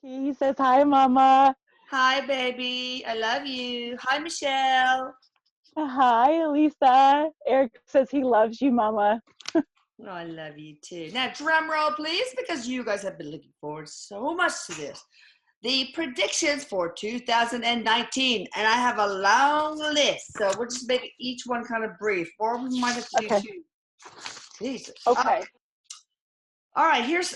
He says, hi, Mama. Hi, baby. I love you. Hi, Michelle. Hi, Lisa. Eric says he loves you, Mama. Oh, I love you too. Now, drum roll, please, because you guys have been looking forward so much to this. The predictions for 2019, and I have a long list, so we'll just make each one kind of brief, or we might have to do two. Jesus. Okay. All right, here's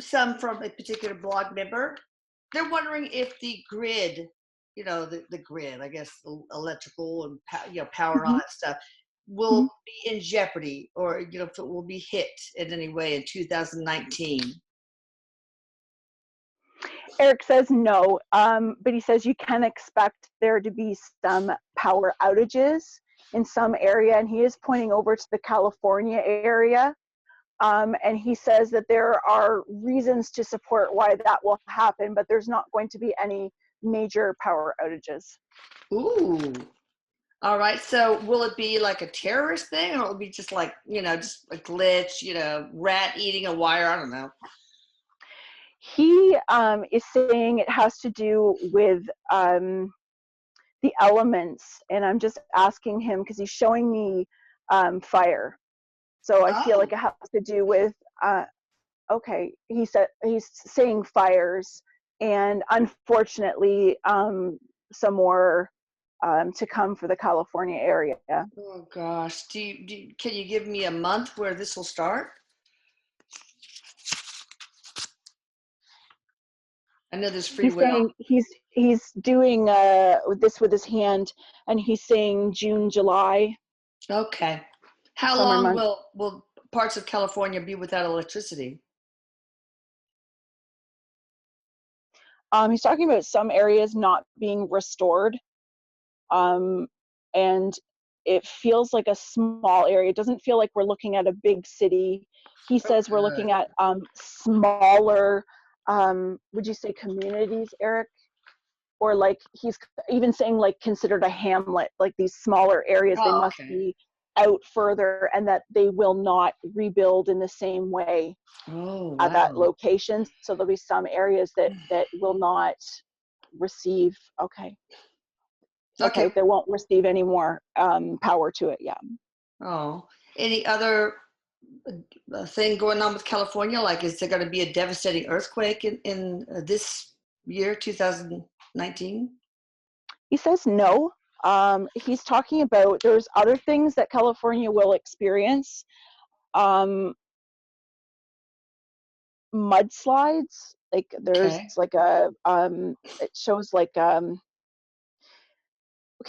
some from a particular blog member. They're wondering if the grid, the grid, I guess, electrical and power, all that stuff, will be in jeopardy, or if it will be hit in any way in 2019. Eric says no, but he says you can expect there to be some power outages in some area, and he is pointing over to the California area. And he says that there are reasons to support why that will happen, but there's not going to be any major power outages. Ooh. All right. So will it be like a terrorist thing, or will it be just like, just a glitch, rat eating a wire? I don't know. He is saying it has to do with the elements, and I'm just asking him because he's showing me fire. So I feel like it has to do with, okay, he's saying fires, and unfortunately, some more to come for the California area. Oh gosh, can you give me a month where this will start? I know there's free will. He's doing this with his hand, and he's saying June, July. Okay. How long will parts of California be without electricity? He's talking about some areas not being restored, and it feels like a small area. It doesn't feel like we're looking at a big city. He says we're looking at smaller, would you say communities, Eric? Or like he's even saying like considered a hamlet, like these smaller areas, they must be out further, and that they will not rebuild in the same way at that location. So there'll be some areas that will not receive, okay, they won't receive any more power to it. Yeah. Oh, any other thing going on with California? Like, is there going to be a devastating earthquake in this year, 2019? He says no. He's talking about there's other things that California will experience. Mudslides, like there's like a it shows like okay,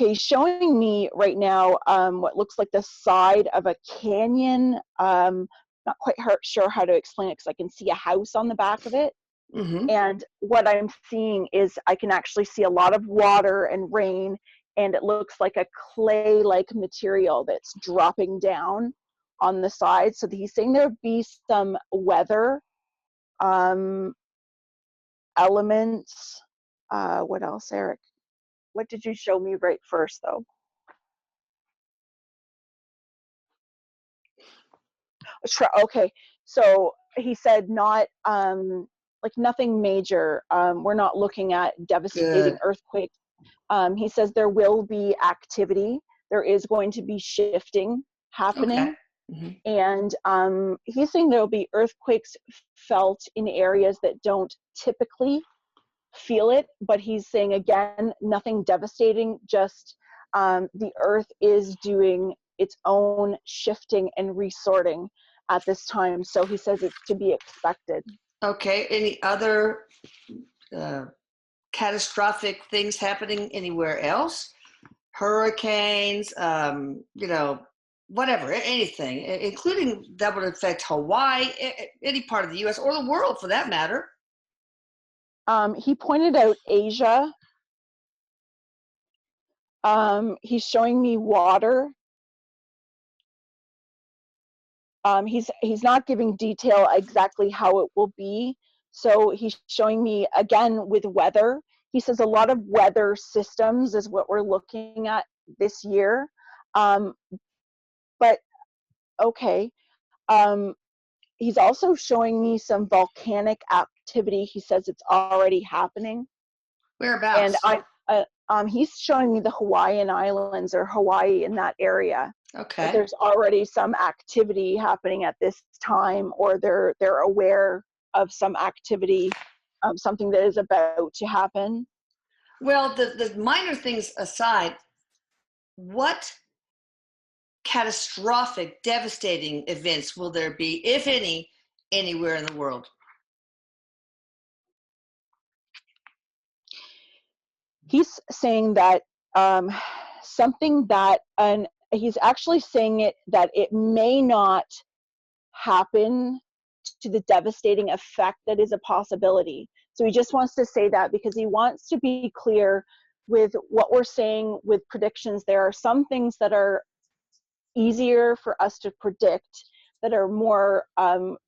he's showing me right now what looks like the side of a canyon. Not quite sure how to explain it because I can see a house on the back of it. And what I'm seeing is I can actually see a lot of water and rain, and it looks like a clay-like material that's dropping down on the side. So he's saying there'd be some weather elements. What else, Eric? What did you show me right first, though? Okay, so he said not like nothing major. We're not looking at devastating earthquakes. He says there will be activity. There is going to be shifting happening. And he's saying there'll be earthquakes felt in areas that don't typically feel it, but he's saying again, nothing devastating, just the earth is doing its own shifting and resorting at this time. So he says it's to be expected. Okay, any other catastrophic things happening anywhere else? Hurricanes, whatever, anything, including that would affect Hawaii, any part of the US or the world for that matter. He pointed out Asia. He's showing me water. He's not giving detail exactly how it will be. So he's showing me again with weather. He says a lot of weather systems is what we're looking at this year. But okay. He's also showing me some volcanic activity. He says it's already happening. And Whereabouts? he's showing me the Hawaiian Islands or Hawaii in that area. That Okay. there's already some activity happening at this time, or they're aware of some activity, something that is about to happen. Well, the minor things aside, what catastrophic, devastating events will there be, if any, anywhere in the world? He's saying that something that, and he's actually saying it that it may not happen to the devastating effect that is a possibility. So he just wants to say that because he wants to be clear with what we're saying with predictions. There are some things that are easier for us to predict, that are more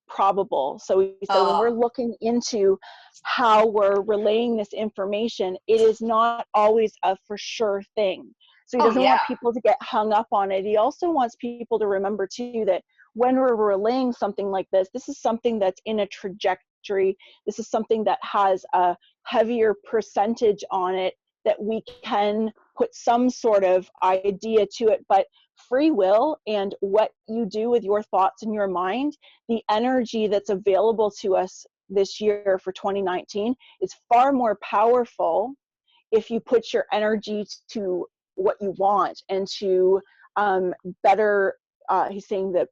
probable. So he said when we're looking into how we're relaying this information, it is not always a for sure thing. So he doesn't want people to get hung up on it. He also wants people to remember too that when we're relaying something like this is something that's in a trajectory. This is something that has a heavier percentage on it, that we can put some sort of idea to it. But free will and what you do with your thoughts in your mind, the energy that's available to us this year for 2019 is far more powerful if you put your energy to what you want and to better, he's saying that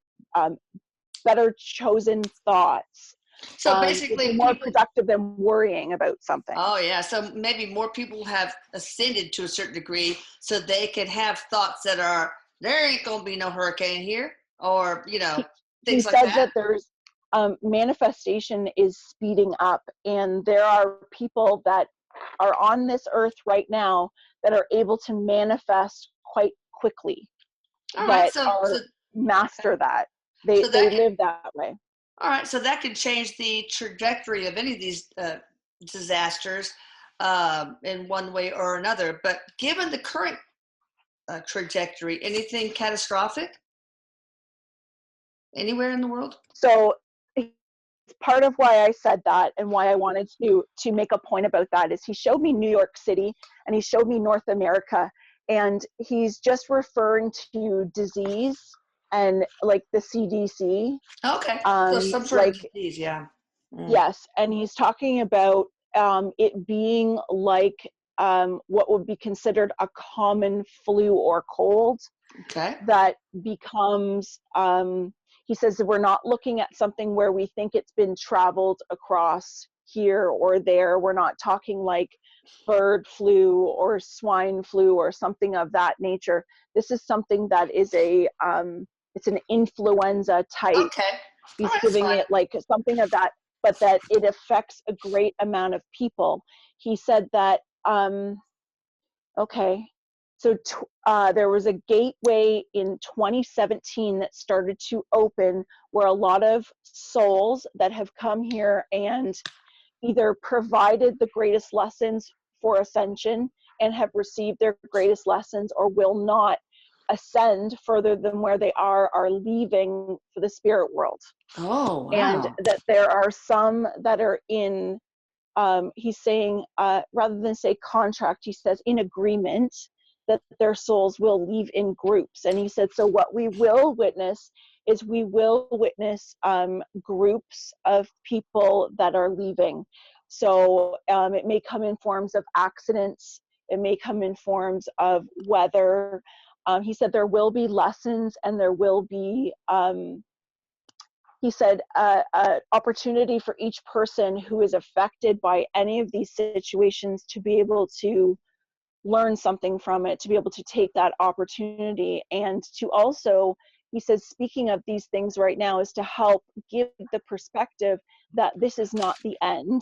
better chosen thoughts. So Would be basically, more productive than worrying about something. Oh, yeah. So maybe more people have ascended to a certain degree so they can have thoughts that are, there ain't going to be no hurricane here, or, He things like said that. that there's manifestation is speeding up, and there are people that are on this earth right now that are able to manifest quite quickly, All right. that So, are master that. so They that can, live that way. all right. So that can change the trajectory of any of these disasters in one way or another. But given the current trajectory, anything catastrophic anywhere in the world? So part of why I said that and why I wanted to make a point about that is he showed me New York City and he showed me North America, and he's just referring to disease and like the CDC. Okay. So some sort of Like, disease, yeah. yes, and he's talking about it being like what would be considered a common flu or cold. Okay. That becomes, he says that we're not looking at something where we think it's been traveled across here or there. We're not talking like bird flu or swine flu or something of that nature. This is something that is it's an influenza type. Okay. He's That's giving fine. it like something of that, but that it affects a great amount of people. He said that, okay, so there was a gateway in 2017 that started to open, where a lot of souls that have come here and either provided the greatest lessons for ascension and have received their greatest lessons, or will not ascend further than where they are leaving for the spirit world. Oh, And wow. that there are some that are in, he's saying, rather than say contract, he says in agreement that their souls will leave in groups. And he said, so what we will witness is we will witness groups of people that are leaving. So it may come in forms of accidents. It may come in forms of weather. He said there will be lessons, and there will be, he said, opportunity for each person who is affected by any of these situations to be able to learn something from it, to be able to take that opportunity, and to also, he says, speaking of these things right now, is to help give the perspective that this is not the end,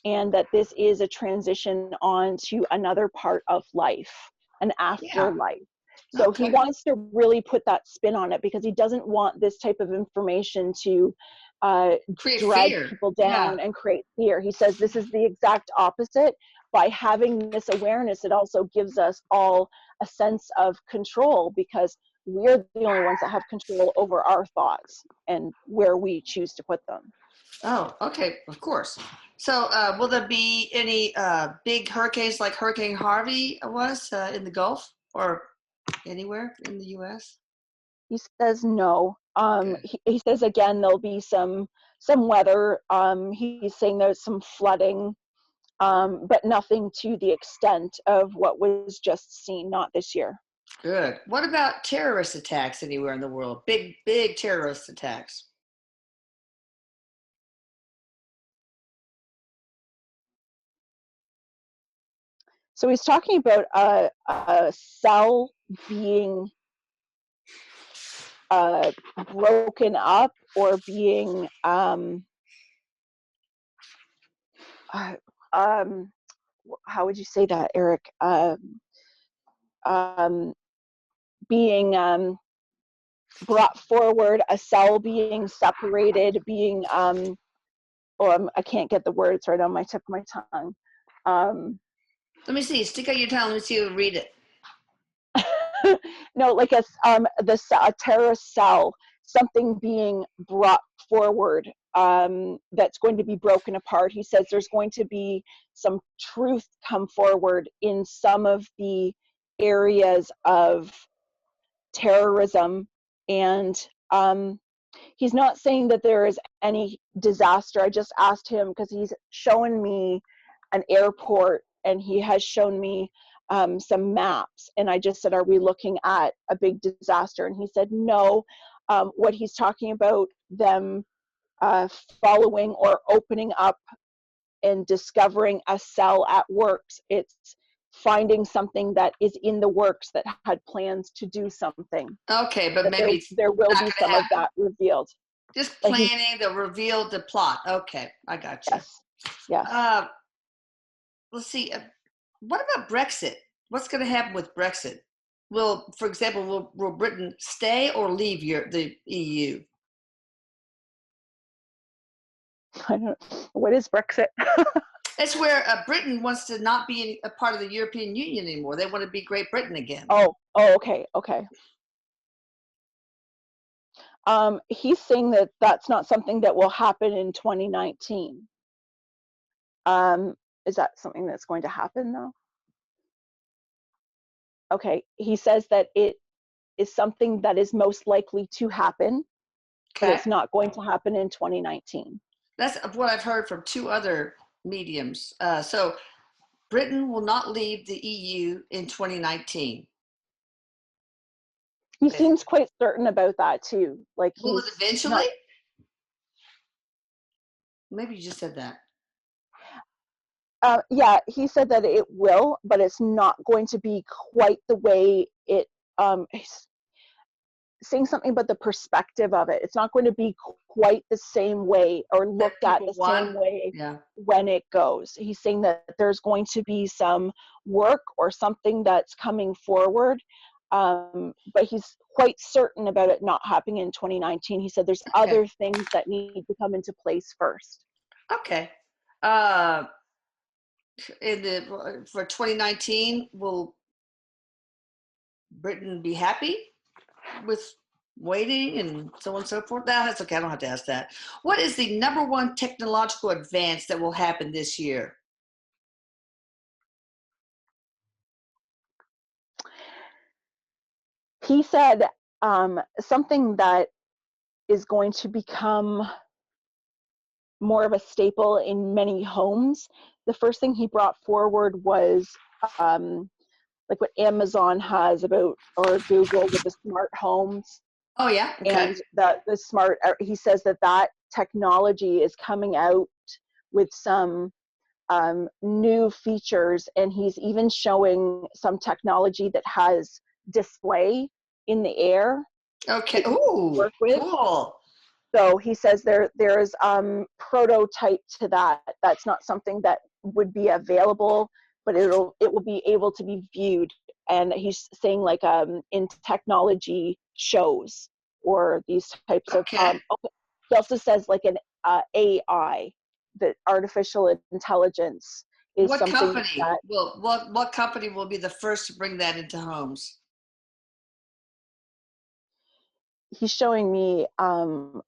and that this is a transition on to another part of life, an Yeah. afterlife. So he Okay. wants to really put that spin on it, because he doesn't want this type of information to Create drag fear. people Yeah. down and create fear. He says this is the exact opposite. By having this awareness, it also gives us all a sense of control, because we're the only ones that have control over our thoughts and where we choose to put them. Oh, okay. Of course. So, will there be any big hurricanes like Hurricane Harvey was in the Gulf or anywhere in the U.S.? He says no. Good. He says again there'll be some weather. He's saying there's some flooding, but nothing to the extent of what was just seen, not this year. Good. What about terrorist attacks anywhere in the world? Big terrorist attacks. So he's talking about a cell being broken up or being how would you say that, Eric? Being brought forward, a cell being separated, being I can't get the words right on my tip of my tongue. Let me see. Stick out your tongue. Let me see you read it. No, like a terrorist cell, something being brought forward that's going to be broken apart. He says there's going to be some truth come forward in some of the areas of terrorism, and he's not saying that there is any disaster. I just asked him because he's shown me an airport and he has shown me some maps, and I just said, are we looking at a big disaster? And he said no. What he's talking about, them following or opening up and discovering a cell at works, it's finding something that is in the works that had plans to do something, Okay, but that maybe it's there will not be going to some of happen. that revealed. Just But he, planning to reveal the plot. Okay, I got you. yes, yes. Let's see. What about Brexit? What's going to happen with Brexit? For example, will Britain stay or leave the EU? I don't. What is Brexit? It's where Britain wants to not be a part of the European Union anymore. They want to be Great Britain again. Oh, okay, okay. He's saying that that's not something that will happen in 2019. Is that something that's going to happen though? Okay, he says that it is something that is most likely to happen, but Okay. it's not going to happen in 2019. That's what I've heard from two other mediums. So Britain will not leave the EU in 2019. He seems quite certain about that too. Like Will it he's eventually? not. Maybe you just said that. Yeah, he said that it will, but it's not going to be quite the way it. He's saying something about the perspective of it. It's not going to be quite the same way or That looked at people the want. same way Yeah. when it goes. He's saying that there's going to be some work or something that's coming forward, but he's quite certain about it not happening in 2019. He said there's Okay. other things that need to come into place first. Okay. For 2019, will Britain be happy with waiting and so on and so forth? No, that's okay. I don't have to ask that. What is the number one technological advance that will happen this year? He said something that is going to become more of a staple in many homes. The first thing he brought forward was like what Amazon has about, or Google with the smart homes, Oh, yeah. Okay. and that the smart. He says that that technology is coming out with some new features, and he's even showing some technology that has display in the air Okay. that you can Ooh, work with. cool. So he says there's prototype to that. That's not something that would be available, but it will be able to be viewed. And he's saying like in technology shows or these types of. Okay. He also says like an AI, that artificial intelligence is What something company that what company will be the first to bring that into homes? he's showing me a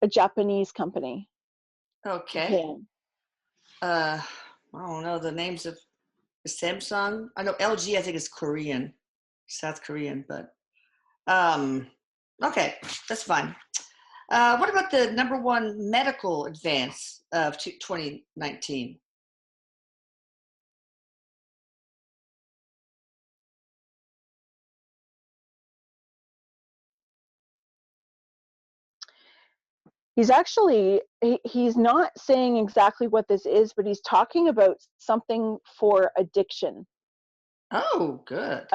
Japanese company. Okay. Yeah. I don't know the names of Samsung. I know LG. I think is Korean, South Korean, but okay, that's fine. What about the #1 medical advance of 2019? He's not saying exactly what this is, but he's talking about something for addiction, Oh, good.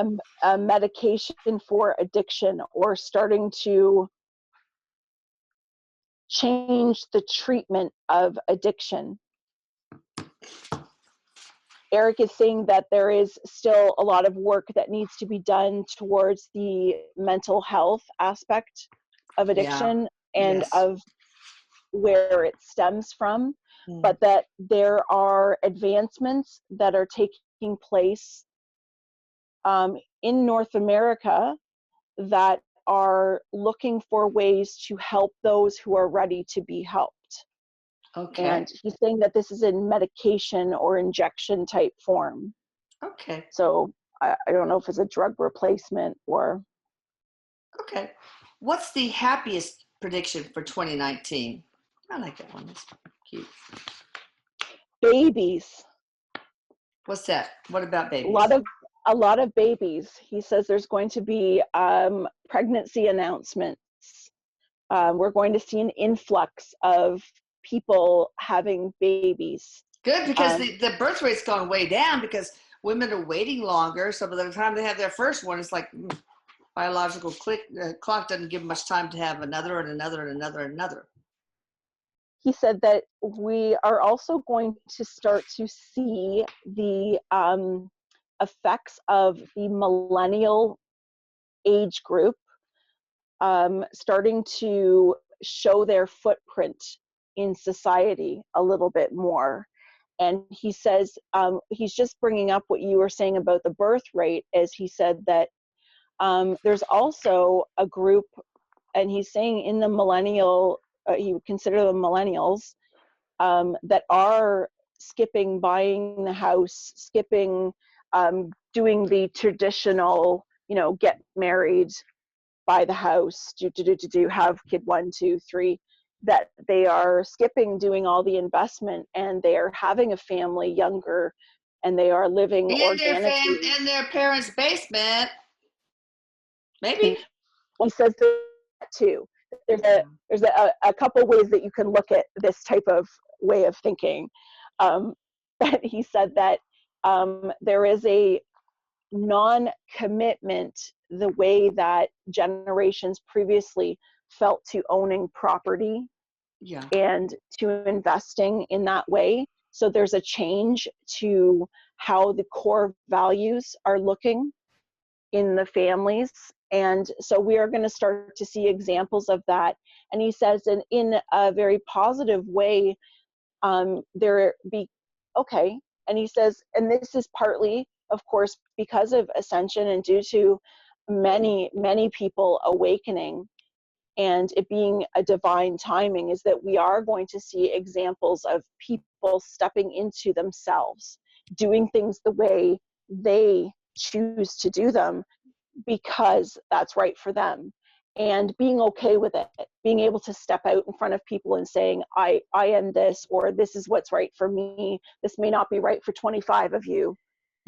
a medication for addiction, or starting to change the treatment of addiction. Erik is saying that there is still a lot of work that needs to be done towards the mental health aspect of Yeah. addiction and Yes. of where it stems from, Mm. but that there are advancements that are taking place in North America that are looking for ways to help those who are ready to be helped. Okay. And he's saying that this is in medication or injection type form. Okay. So I don't know if it's a drug replacement or Okay. What's the happiest prediction for 2019? I like that one. That's cute. babies. What's that? What about A babies? lot of a lot of babies. He says there's going to be pregnancy announcements. We're going to see an influx of people having babies. Good, because Um, the birth rate's gone way down because women are waiting longer. So by the time they have their first one, it's like biological clock doesn't give much time to have another and another and another and another. he said that we are also going to start to see the effects of the millennial age group starting to show their footprint in society a little bit more. And he says he's just bringing up what you were saying about the birth rate, as he said that there's also a group, and he's saying in the millennial, he would consider them millennials, that are skipping buying the house, skipping doing the traditional, get married, buy the house, do have kid 1, 2, 3, that they are skipping doing all the investment and they are having a family younger and they are living organically. In their parents' basement, maybe. He says that too. There's a couple ways that you can look at this type of way of thinking. But he said that there is a non-commitment the way that generations previously felt to owning property Yeah. and to investing in that way. So there's a change to how the core values are looking in the families. And so we are going to start to see examples of that. And he says, in a very positive way, there be okay. And he says, and this is partly, of course, because of ascension and due to many people awakening and it being a divine timing, is that we are going to see examples of people stepping into themselves, doing things the way they choose to do them because that's right for them, and being okay with it, being able to step out in front of people and saying, I am this, or this is what's right for me. This may not be right for 25 of you.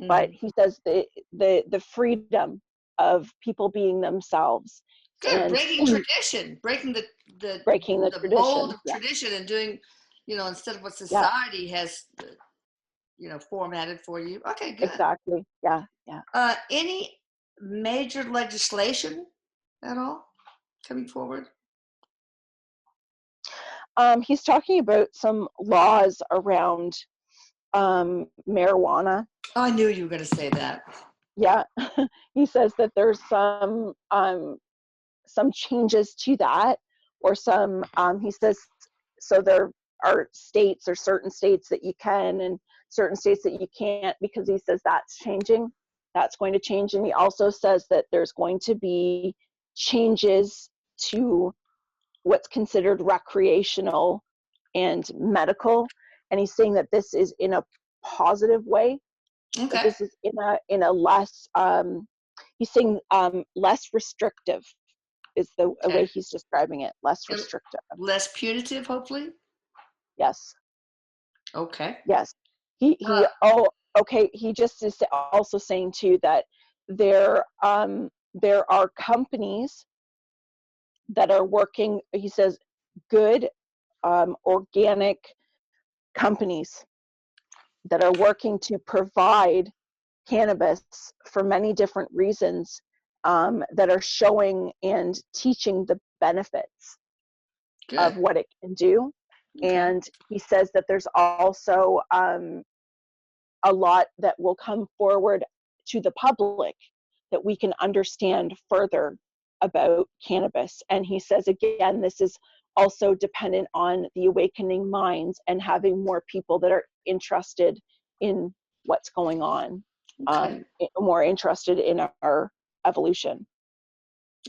But Mm. he says the freedom of people being themselves Good. and Breaking tradition, breaking the breaking the the mold tradition. of Yeah, tradition and doing, instead of what yeah, society has, formatted for you. Okay, good. exactly. Yeah, yeah. Any major legislation at all coming forward? He's talking about some laws around marijuana. Oh, I knew you were going to say that. Yeah, he says that there's some changes to that, or some he says, so there are states or certain states that you can and certain states that you can't, because he says that's going to change. And he also says that there's going to be changes to what's considered recreational and medical, and he's saying that this is in a positive way, that Okay. this is in a less he's saying less restrictive is the way Okay. he's describing it, less And restrictive. less punitive, hopefully. Yes. Okay. Yes. Uh, Oh, okay, he just is also saying too that there are companies that are working, he says, good organic companies that are working to provide cannabis for many different reasons, that are showing and teaching the benefits good. of what it can do. Okay. And he says that there's also a lot that will come forward to the public that we can understand further about cannabis. And he says, again, this is also dependent on the awakening minds and having more people that are interested in what's going on, Okay. more interested in our evolution.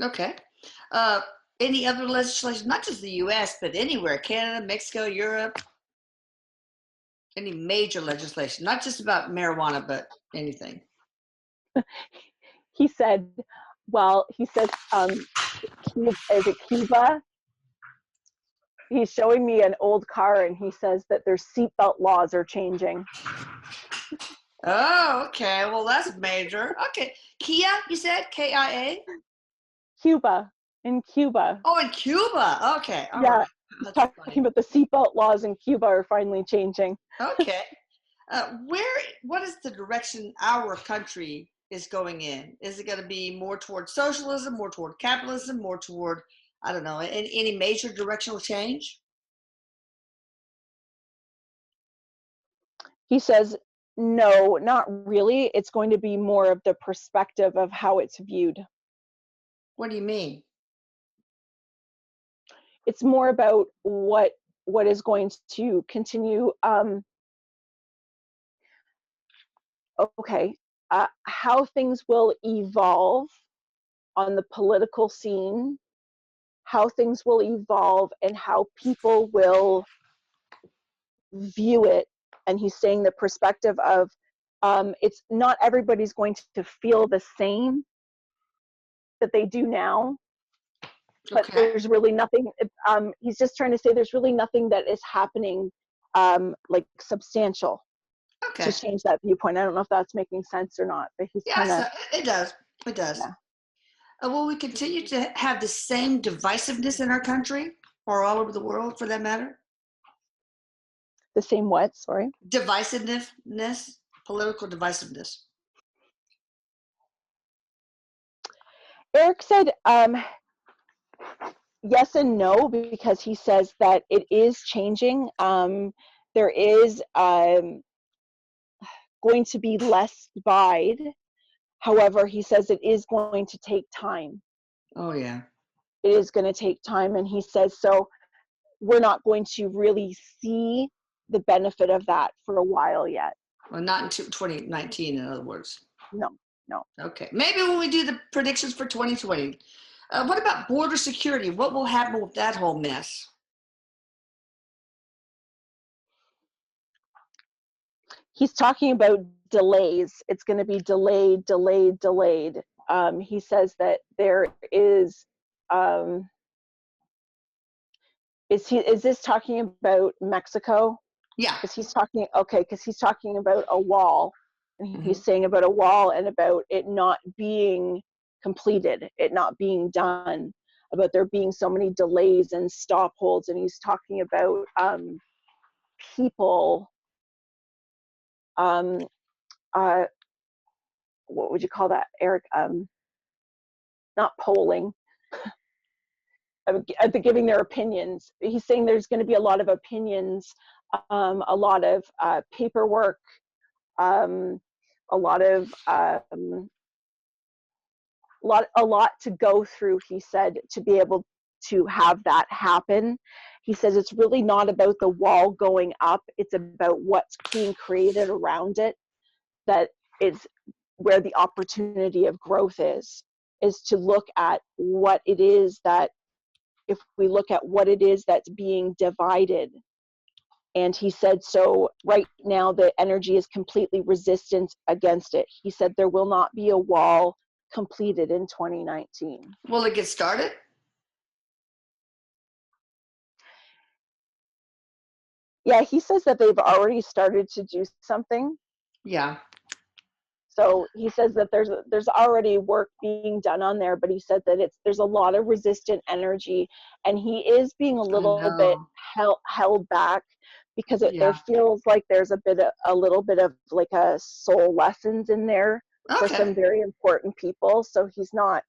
Okay. Uh, any other legislation, not just the U.S., but anywhere, Canada, Mexico, Europe, any major legislation, not just about marijuana, but anything. He said, well, he says, is it Cuba? He's showing me an old car and he says that their seatbelt laws are changing. Oh, okay. Well, that's major. Okay. Kia, you said Kia? Cuba, in Cuba. Oh, in Cuba. Okay. All Yeah, right. he's That's talking funny. about the seatbelt laws in Cuba are finally changing. Okay. What is the direction our country is going in? Is it going to be more toward socialism, more toward capitalism, more toward, I don't know, any major directional change? He says, no, not really. It's going to be more of the perspective of how it's viewed. What do you mean? It's more about what is going to continue. Okay, how things will evolve on the political scene, how things will evolve, and how people will view it. And he's saying the perspective of it's not everybody's going to feel the same that they do now, but Okay. there's really nothing. He's just trying to say there's really nothing that is happening like substantial to Okay. change that viewpoint. I don't know if that's making sense or not, but he's kind Yes, of, it does. It does. yeah, Will we continue to have the same divisiveness in our country or all over the world for that matter? the same what, sorry. Divisiveness, political divisiveness. Erik said yes and no, because he says that it is changing. There is going to be less divide. However, he says it is going to take time. Oh, yeah. It is going to take time. And he says, so we're not going to really see the benefit of that for a while yet. Well, not until 2019, in other words. No, no. Okay. Maybe when we do the predictions for 2020. What about border security? What will happen with that whole mess? He's talking about delays. It's going to be delayed, delayed, delayed. He says that there is, is this talking about Mexico? Yeah. Because he's talking, okay, because he's talking about a wall, and Hmm. he's saying about a wall and about it not being completed, it not being done, about there being so many delays and stop holds. And he's talking about people, um, uh, what would you call that, Erik? Not polling, giving their opinions. He's saying there's going to be a lot of opinions, a lot of paperwork, um, a lot of a lot to go through. He said, to be able to have that happen. He says it's really not about the wall going up; it's about what's being created around it. That is where the opportunity of growth is to look at what it is that, if we look at what it is that's being divided, And he said, so right now the energy is completely resistant against it. He said there will not be a wall completed in 2019. Will it get started? Yeah, he says that they've already started to do something. Yeah. So he says that there's already work being done on there, but he said that there's a lot of resistant energy, and he is being a I little bit know. held back because there Yeah. feels like there's a little bit of like a soul lessons in there for Okay. some very important people. So he's not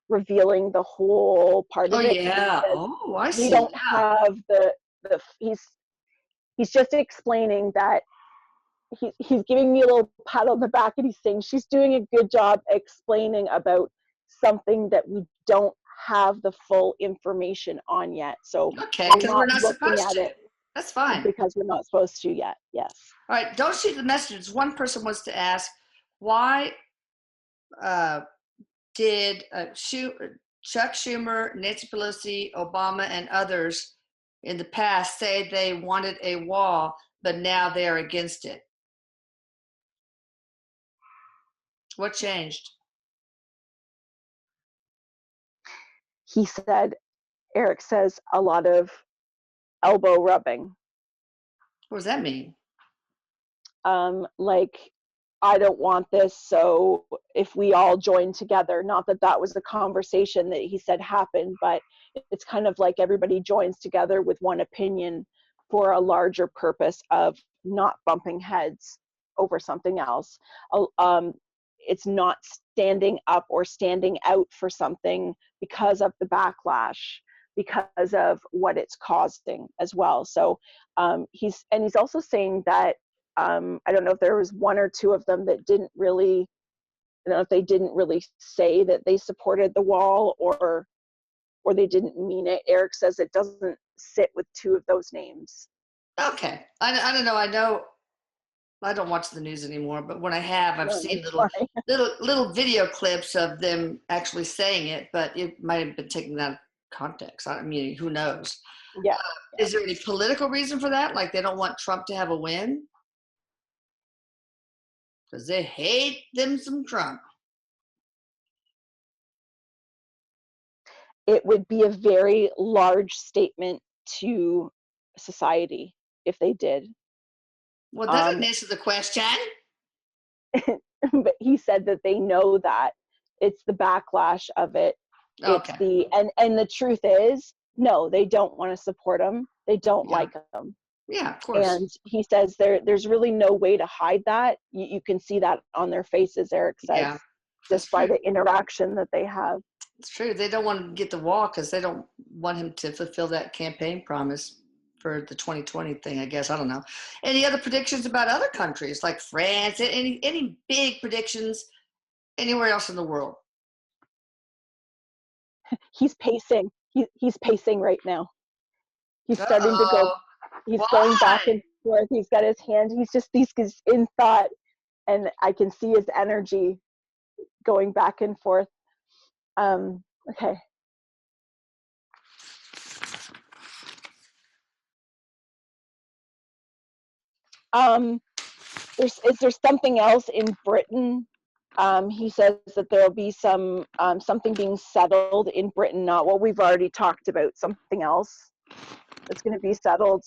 revealing the whole part Oh of it because he yeah. said Oh, I we see. don't Yeah. have the he's just explaining that he's giving me a little pat on the back, and he's saying she's doing a good job explaining about something that we don't have the full information on yet. So Okay, we're because we're not not looking supposed at to. it That's fine. because we're not supposed to yet. Yes. All right. Don't shoot the messages. One person wants to ask, why uh, did Chuck Schumer, Nancy Pelosi, Obama, and others in the past say they wanted a wall, but now they are against it? What changed? He said, Erik says, a lot of elbow rubbing. What does that mean? Like, I don't want this, so if we all join together, not that that was the conversation that he said happened, but it's kind of like everybody joins together with one opinion for a larger purpose of not bumping heads over something else. It's not standing up or standing out for something because of the backlash, because of what it's causing as well. So he's also saying that I don't know if there was one or two of them that didn't really, I don't know if they didn't really say that they supported the wall or they didn't mean it. Erik says it doesn't sit with two of those names. Okay. I don't know. I know I don't watch the news anymore, but when I have, I've No, seen that's fine. little video clips of them actually saying it, but it might have been taken out of context. I mean, who knows? Yeah, Is there any political reason for that? Like they don't want Trump to have a win? Because they hate them some Trump. it would be a very large statement to society if they did. Well, that Um, didn't answer the question. but he said that they know that it's the backlash of it. It's Okay. the and the truth is, no, they don't want to support him. They don't Yeah. like him. Yeah, of course. And he says there's really no way to hide that. You can see that on their faces, Erik says, Yeah, that's just by true. the interaction that they have. It's true. They don't want to get the wall because they don't want him to fulfill that campaign promise for the 2020 thing, I guess. I don't know. Any other predictions about other countries like France? Any big predictions anywhere else in the world? He's pacing. He's pacing right now. He's starting to go. Uh-oh. He's going back Why? and forth. He's got his hand. He's in thought, and I can see his energy going back and forth. Okay. There's something else in Britain. He says that there'll be something being settled in Britain, not what we've already talked about. Something else that's going to be settled.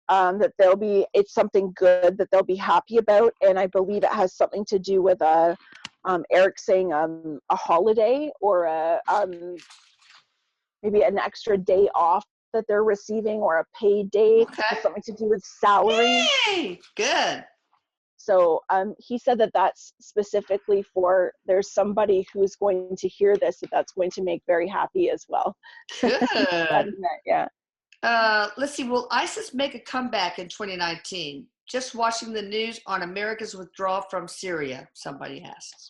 That it's something good that they'll be happy about, and I believe it has something to do with Erik saying a holiday or maybe an extra day off that they're receiving or a paid day. Okay. Has something to do with salary. Yay! Good. So he said that that's specifically for, there's somebody who's going to hear this that's going to make very happy as well. Good. Yeah. Let's see. Will ISIS make a comeback in 2019? Just watching the news on America's withdrawal from Syria, somebody asks.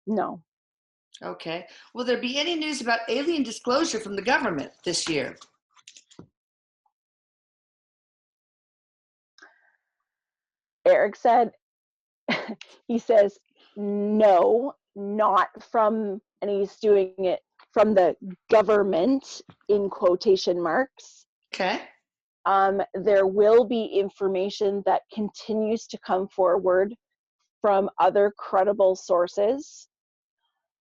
No. Okay. Will there be any news about alien disclosure from the government this year? Erik said, he says, no, not from, and he's doing it from the government in quotation marks. Okay. There will be information that continues to come forward from other credible sources.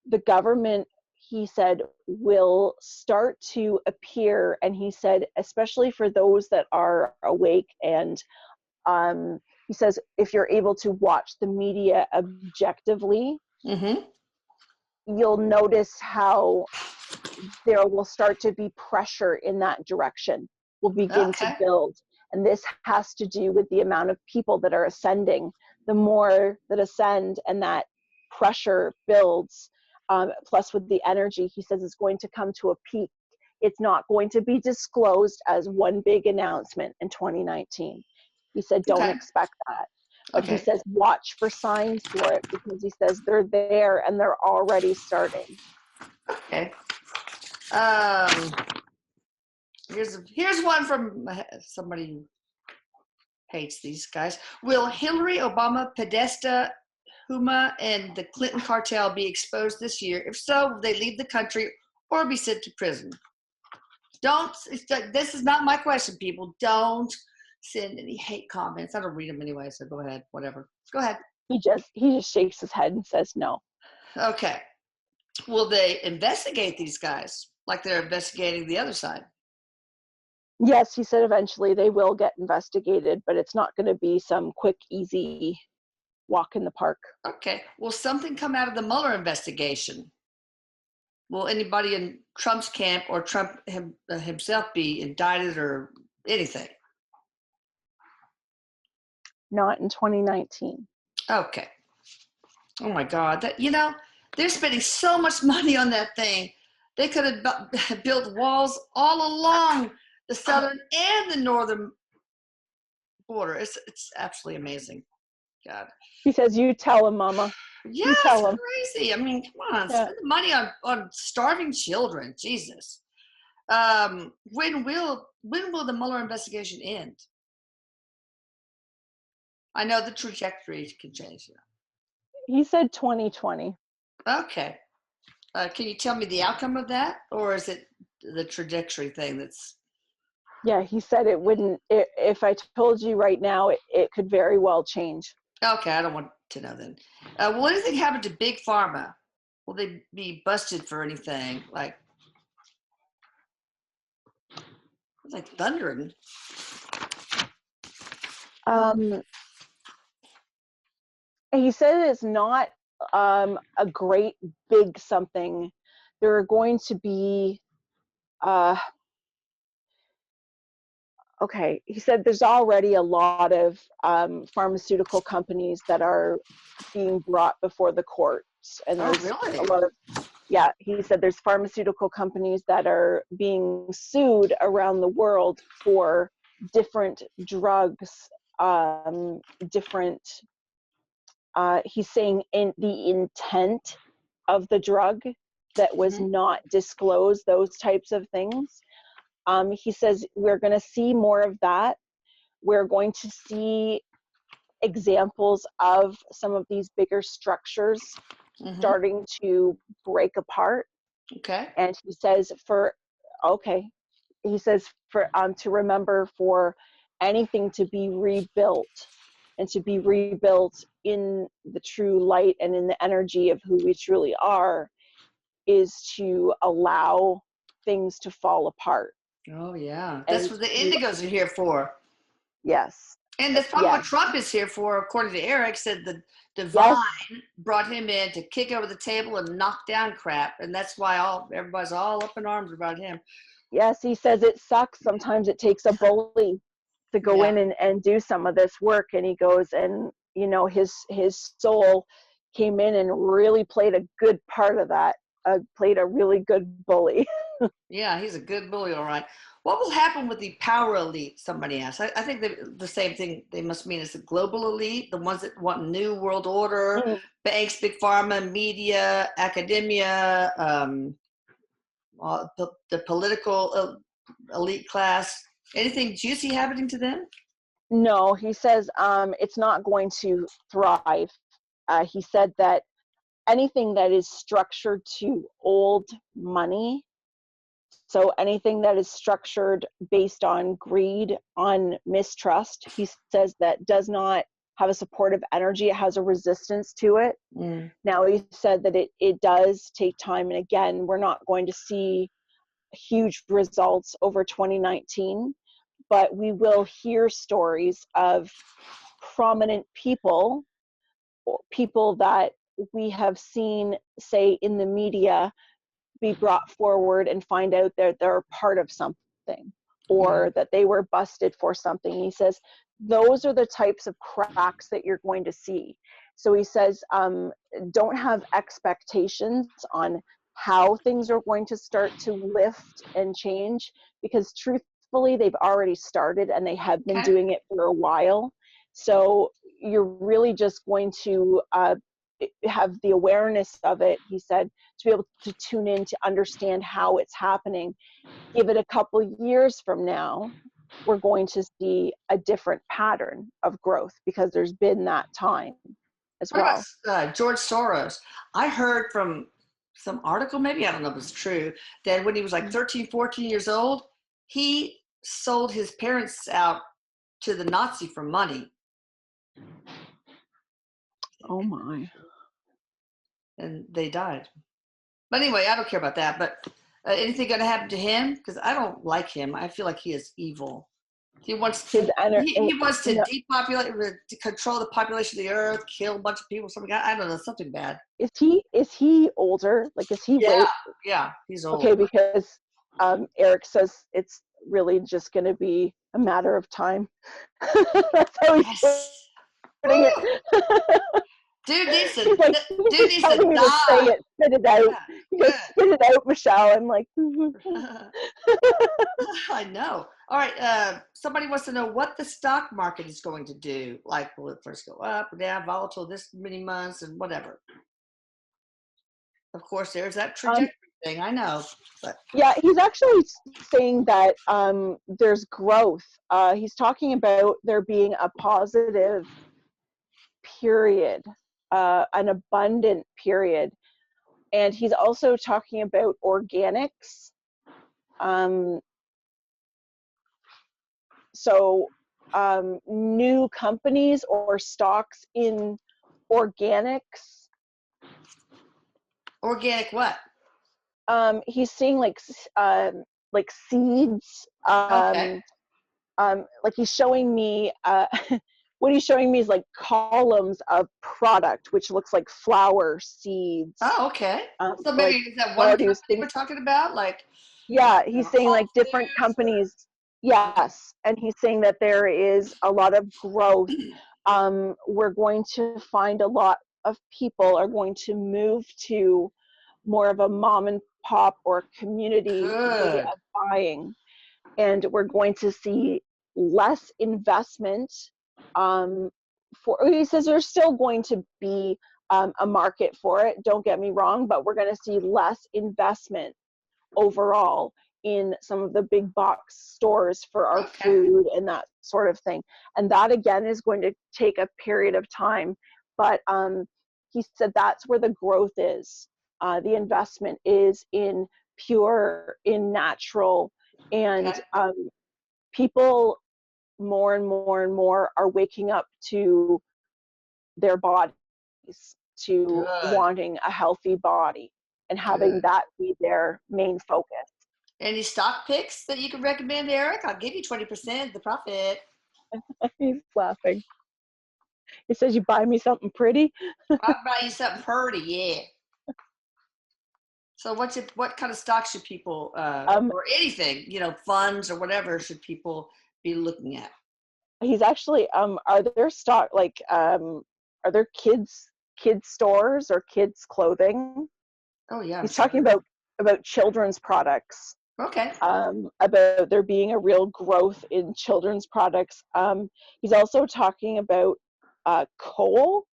The government, he said, will start to appear, and he said, especially for those that are awake, and he says, if you're able to watch the media objectively, you'll notice how there will start to be pressure in that direction, will begin to build. And this has to do with the amount of people that are ascending. The more that ascend and that pressure builds, plus with the energy, he says it's going to come to a peak. It's not going to be disclosed as one big announcement in 2019. He said, don't expect that. But he says, watch for signs for it, because he says they're there and they're already starting. Okay. Here's one from somebody who hates these guys. Will Hillary, Obama, Podesta, Huma, and the Clinton cartel be exposed this year? If so, will they leave the country or be sent to prison? This is not my question, people. Don't send any hate comments. I don't read them anyway, so go ahead, whatever. Go ahead. He just shakes his head and says no. Okay. Will they investigate these guys like they're investigating the other side? Yes, he said eventually they will get investigated, but it's not going to be some quick, easy walk in the park. Okay. Will something come out of the Mueller investigation? Will anybody in Trump's camp or Trump himself be indicted or anything? Not in 2019. Okay. Oh my God. They're spending so much money on that thing. They could have built walls all along the southern and the northern border. It's absolutely amazing. God. He says, you tell him, Mama. Yeah, you tell him. Crazy. I mean, come on, spend the money on starving children. Jesus. When will the Mueller investigation end? I know the trajectory can change. He said 2020. Okay. Can you tell me the outcome of that, or is it the trajectory thing that's? Yeah, he said it wouldn't. If I told you right now, it could very well change. Okay, I don't want to know then. Will anything happen to Big Pharma? Will they be busted for anything? Like thundering. He said it's not a great big something. There are going to be he said there's already a lot of pharmaceutical companies that are being brought before the courts, and there's really? a lot of he said there's pharmaceutical companies that are being sued around the world for different drugs, he's saying in the intent of the drug that was not disclosed, those types of things. He says we're going to see more of that. We're going to see examples of some of these bigger structures starting to break apart. Okay. And he says to remember for anything to be rebuilt, and to be rebuilt in the true light and in the energy of who we truly are, is to allow things to fall apart. Oh yeah, that's what the indigos are here for. Yes. And that's probably what Trump is here for, according to Erik. Said the divine brought him in to kick over the table and knock down crap, and that's why everybody's all up in arms about him. Yes, he says it sucks. Sometimes it takes a bully to go in and do some of this work, and he goes, and his soul came in and really played a good part of that. Played a really good bully. Yeah, he's a good bully, all right. What will happen with the power elite? Somebody asked. I think the same thing they must mean is the global elite, the ones that want new world order, banks, big pharma, media, academia, the political elite class. Anything juicy happening to them? No, he says it's not going to thrive. He said that anything that is structured to old money So anything that is structured based on greed, on mistrust, he says that does not have a supportive energy. It has a resistance to it. Now, he said that it does take time. And again, we're not going to see huge results over 2019, but we will hear stories of prominent people, or people that we have seen, say, in the media, be brought forward and find out that they're part of something, or that they were busted for something. He says those are the types of cracks that you're going to see. So he says, don't have expectations on how things are going to start to lift and change, because truthfully, they've already started and they have been doing it for a while. So you're really just going to have the awareness of it, he said, to be able to tune in to understand how it's happening. Give it a couple years from now, we're going to see a different pattern of growth, because there's been that time as What well. about George Soros? I heard from some article, maybe, I don't know if it's true, that when he was like 13, 14 years old, he sold his parents out to the Nazi for money. Oh my. And they died. But anyway, I don't care about that. But anything going to happen to him? Because I don't like him. I feel like he is evil. He wants he wants to depopulate, to control the population of the earth, kill a bunch of people. Something, I don't know, something bad. Is he older? Like, is he? Yeah, he's old. Okay, because Erik says it's really just going to be a matter of time. That's how he's putting it. Dude needs to, he's like, dude needs telling me die. to say it, spit it out. He goes, spit it out, Michelle. I'm like, I know. All right. Somebody wants to know what the stock market is going to do. Like, will it first go up or down, volatile this many months, and whatever? Of course, there's that trajectory thing. I know. But yeah, he's actually saying that there's growth. He's talking about there being a positive period, an abundant period. And he's also talking about organics. So new companies or stocks in organics. Organic what? He's seeing like seeds. Okay. Like he's showing me what he's showing me is like columns of product, which looks like flower seeds. Oh, okay. So maybe like, is that one company we're talking about? Like, yeah, he's saying like different companies. Yes, and he's saying that there is a lot of growth. We're going to find a lot of people are going to move to more of a mom and pop or community way of buying, and we're going to see less investment. He says there's still going to be a market for it, don't get me wrong, but we're going to see less investment overall in some of the big box stores for our food and that sort of thing. And that again is going to take a period of time, but he said that's where the growth is. The investment is in pure, in natural, and people more and more and more are waking up to their bodies, to wanting a healthy body and having that be their main focus. Any stock picks that you can recommend, Erik? I'll give you 20% of the profit. He's laughing. He says, you buy me something pretty? I'll buy you something pretty, yeah. So what kind of stocks should people, or anything, funds or whatever, should people be looking at? He's actually, are there stock, like, are there kids stores or kids clothing? Oh, yeah. He's talking about children's products. Okay. About there being a real growth in children's products. He's also talking about coal.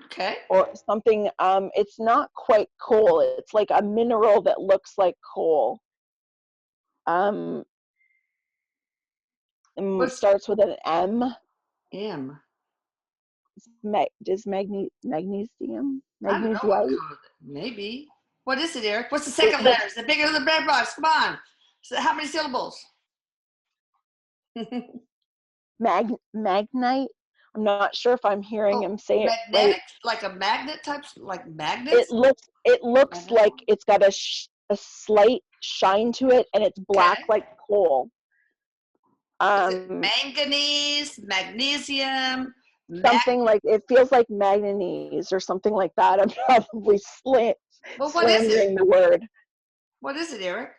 Okay. Or something. It's not quite coal. It's like a mineral that looks like coal. It starts with an M. M. Does magnesium? I don't know. Magnesium? Maybe. What is it, Erik? What's the second letter? Is it bigger than the bread box? Come on. So how many syllables? Magnite. I'm not sure if I'm hearing him say it right. Magnetic, like a magnet type, like It magnets? looks Magnet. like it's got a slight shine to it, and it's black Okay. like coal. Is it manganese, magnesium, Something like, it feels like manganese or something like that. I'm probably well, what is it? slandering the word. What is it, Erik?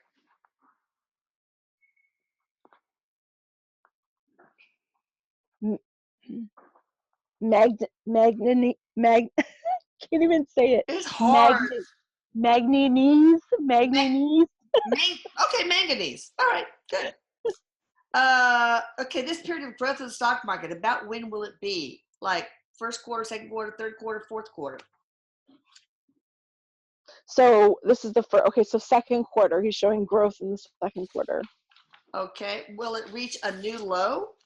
Can't even say it. It's hard. Manganese. Okay, manganese. All right, good. Okay, this period of growth of the stock market, about when will it be? Like first quarter, second quarter, third quarter, fourth quarter? So this is the first. Okay, so second quarter. He's showing growth in the second quarter. Okay, will it reach a new low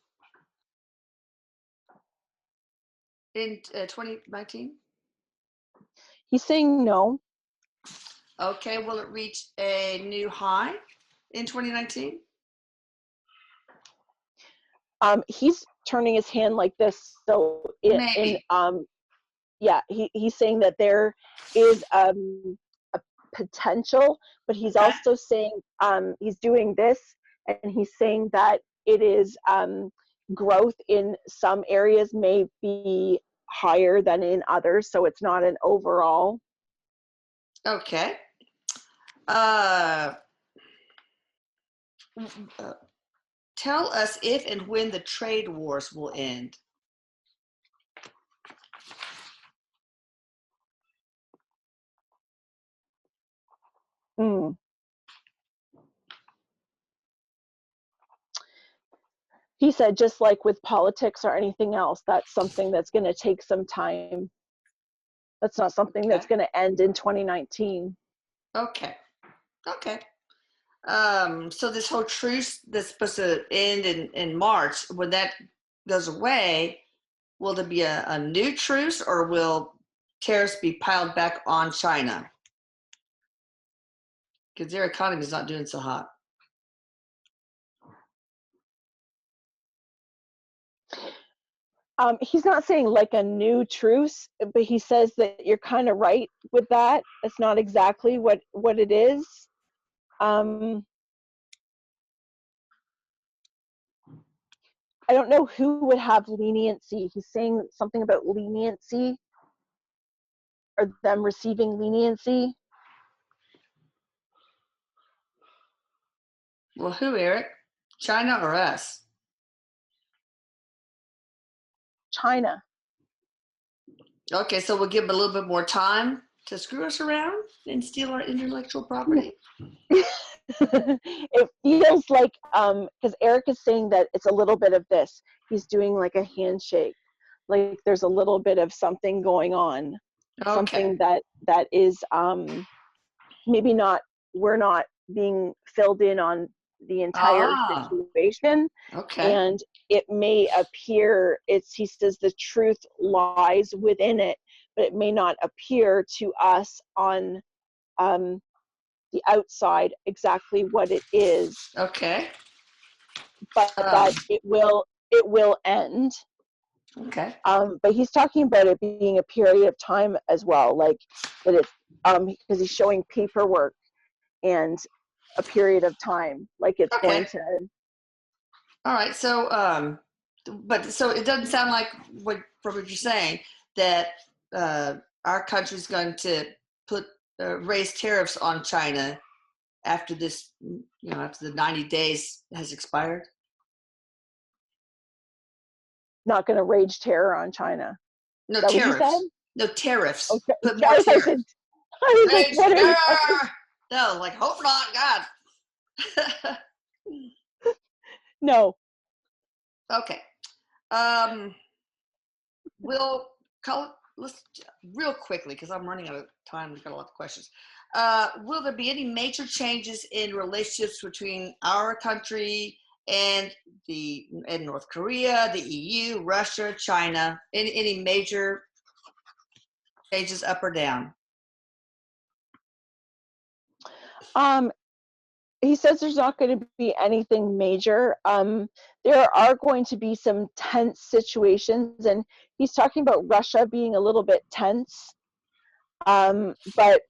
in 2019? He's saying no. Okay, will it reach a new high in 2019? He's turning his hand like this. So Maybe. yeah, he's saying that there is a potential, but he's Okay. also saying he's doing this, and he's saying that it is growth in some areas may be higher than in others, so it's not an overall. Okay. Tell us if and when the trade wars will end. He said, just like with politics or anything else, that's something that's going to take some time. That's not something that's going to end in 2019. Okay. Okay. So this whole truce that's supposed to end in March, when that goes away, will there be a new truce, or will tariffs be piled back on China? Because their economy is not doing so hot. He's not saying like a new truce, but he says that you're kind of right with that. It's not exactly what it is. I don't know who would have leniency. He's saying something about leniency, or them receiving leniency. Well, who, Erik? China or us? China. Okay, so we'll give them a little bit more time to screw us around and steal our intellectual property. It feels like, because Erik is saying that it's a little bit of this. He's doing like a handshake, like there's a little bit of something going on, something that is maybe not, we're not being filled in on the entire situation. Okay. And it may appear, he says the truth lies within it, but it may not appear to us on the outside exactly what it is. Okay. But that it will end. Okay. But he's talking about it being a period of time as well, like that it's because he's showing paperwork and a period of time, like it's going to. All right. So, but so it doesn't sound like from what you're saying that our country's going to raise tariffs on China after this, after the 90 days has expired. Not going to rage terror on China. No Is that tariffs. What you said? No tariffs. Okay. Put more tariffs. I was like, what are you talking? No, like hope not, God. No. Okay. We'll let's real quickly, because I'm running out of time. We've got a lot of questions. Will there be any major changes in relationships between our country and North Korea, the EU, Russia, China? Any major changes up or down? he says there's not going to be anything major. There are going to be some tense situations, and he's talking about Russia being a little bit tense. But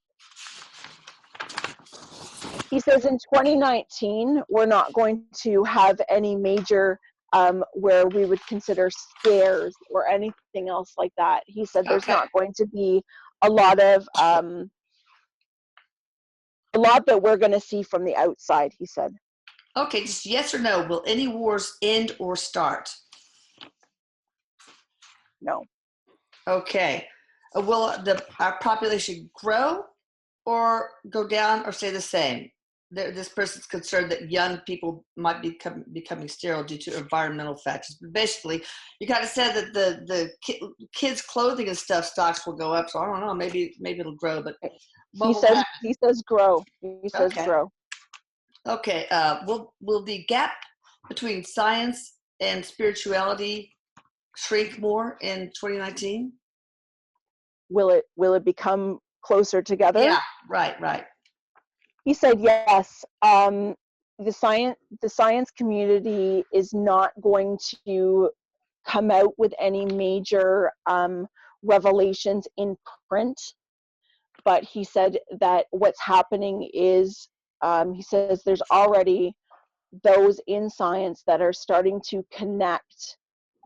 he says in 2019, we're not going to have any major where we would consider scares or anything else like that. He said there's not going to be a lot that we're going to see from the outside, he said. Okay, just yes or no. Will any wars end or start? No. Okay. Will our population grow or go down or stay the same? This person's concerned that young people might be becoming sterile due to environmental factors. But basically, you kind of said that the kids' clothing and stuff stocks will go up. So I don't know. Maybe it'll grow. But he says grow. He says grow. Okay. Will the gap between science and spirituality shrink more in 2019? Will it become closer together? Yeah. Right. He said yes. The science community is not going to come out with any major revelations in print, but he said that what's happening is he says there's already those in science that are starting to connect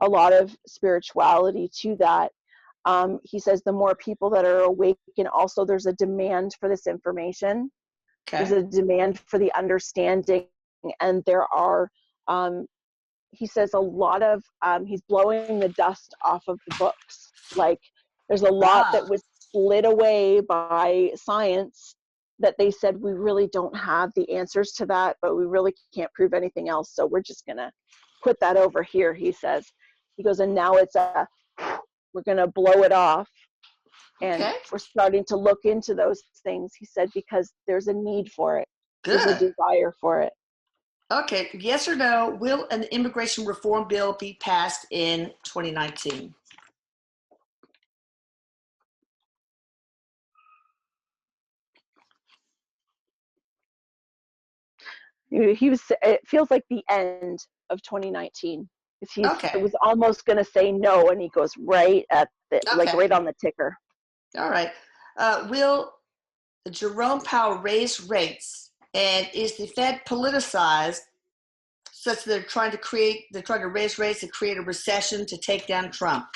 a lot of spirituality to that. He says the more people that are awake, and also there's a demand for this information. Okay. There's a demand for the understanding, and there are, he says, a lot of, he's blowing the dust off of the books. Like, there's a lot that was slid away by science that they said, we really don't have the answers to that, but we really can't prove anything else, so we're just going to put that over here, he says. He goes, and now we're going to blow it off. And we're starting to look into those things, he said, because there's a need for it. Good. There's a desire for it. Okay, yes or no, will an immigration reform bill be passed in 2019? It feels like the end of 2019. It was almost going to say no, and he goes right at like right on the ticker. All right. Will Jerome Powell raise rates, and is the Fed politicized such that they're trying to raise rates and create a recession to take down Trump?